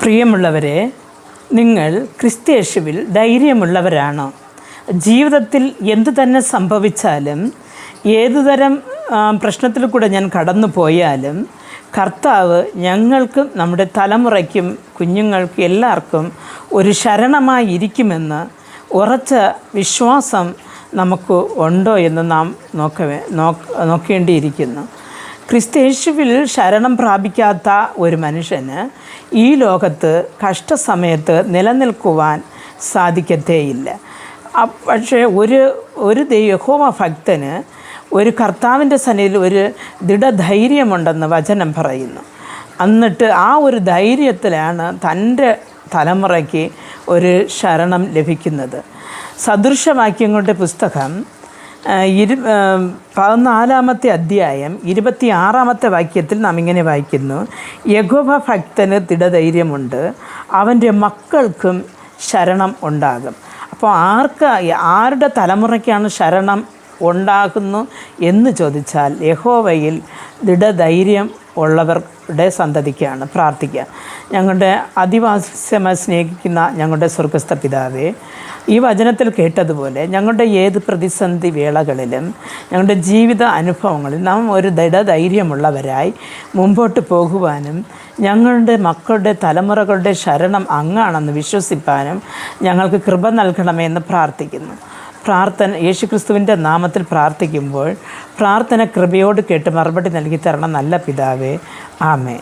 പ്രിയമുള്ളവരെ, നിങ്ങൾ ക്രിസ്തയേശുവിൽ ധൈര്യമുള്ളവരാണോ? ജീവിതത്തിൽ എന്തു തന്നെ സംഭവിച്ചാലും, ഏതുതരം പ്രശ്നത്തിൽ കൂടെ ഞാൻ കടന്നു പോയാലും കർത്താവ് ഞങ്ങൾക്കും നമ്മുടെ തലമുറയ്ക്കും കുഞ്ഞുങ്ങൾക്കും എല്ലാവർക്കും ഒരു ശരണമായിരിക്കുമെന്ന് ഉറച്ച വിശ്വാസം നമുക്ക് ഉണ്ടോ എന്ന് നാം നോക്കേണ്ടിയിരിക്കുന്നു. ക്രിസ്തയേശുവിൽ ശരണം പ്രാപിക്കാത്ത ഒരു മനുഷ്യന് ഈ ലോകത്ത് കഷ്ടസമയത്ത് നിലനിൽക്കുവാൻ സാധിക്കത്തേയില്ല. പക്ഷേ ഒരു യഹോവ ഭക്തന് ഒരു കർത്താവിൻ്റെ സന്നിധിയിൽ ഒരു ദൃഢധൈര്യമുണ്ടെന്ന് വചനം പറയുന്നു. എന്നിട്ട് ആ ഒരു ധൈര്യത്തിലാണ് തൻ്റെ തലമുറയ്ക്ക് ഒരു ശരണം ലഭിക്കുന്നത്. സദൃശവാക്യങ്ങളുടെ പുസ്തകം 14-ാമത്തെ അധ്യായം 26-ാമത്തെ വാക്യത്തിൽ നാം ഇങ്ങനെ വായിക്കുന്നു: യഹോവ ഭക്തന് ദൃഢധൈര്യമുണ്ട്, അവൻ്റെ മക്കൾക്കും ശരണം ഉണ്ടാകും. അപ്പോൾ ആരുടെ തലമുറയ്ക്കാണ് ശരണം ഉണ്ടാകുന്നു എന്ന് ചോദിച്ചാൽ യഹോവയിൽ ദൃഢധൈര്യം ഉള്ളവരുടെ സന്തതിക്കാണ്. പ്രാർത്ഥിക്കുക. ഞങ്ങളുടെ അതിവാസ്യമായി സ്നേഹിക്കുന്ന ഞങ്ങളുടെ സ്വർഗസ്ഥ പിതാവേ, ഈ വചനത്തിൽ കേട്ടതുപോലെ ഞങ്ങളുടെ ഏത് പ്രതിസന്ധി വേളകളിലും ഞങ്ങളുടെ ജീവിത അനുഭവങ്ങളിൽ നാം ഒരു ദൃഢധൈര്യമുള്ളവരായി മുമ്പോട്ട് പോകുവാനും ഞങ്ങളുടെ മക്കളുടെ തലമുറകളുടെ ശരണം അങ്ങാണെന്ന് വിശ്വസിപ്പാനും ഞങ്ങൾക്ക് കൃപ നൽകണമെന്ന് പ്രാർത്ഥിക്കുന്നു. പ്രാർത്ഥന യേശുക്രിസ്തുവിൻ്റെ നാമത്തിൽ പ്രാർത്ഥിക്കുമ്പോൾ പ്രാർത്ഥന കൃപയോട് കേട്ട് മറുപടി നൽകി തരണം നല്ല പിതാവേ. ആമേൻ.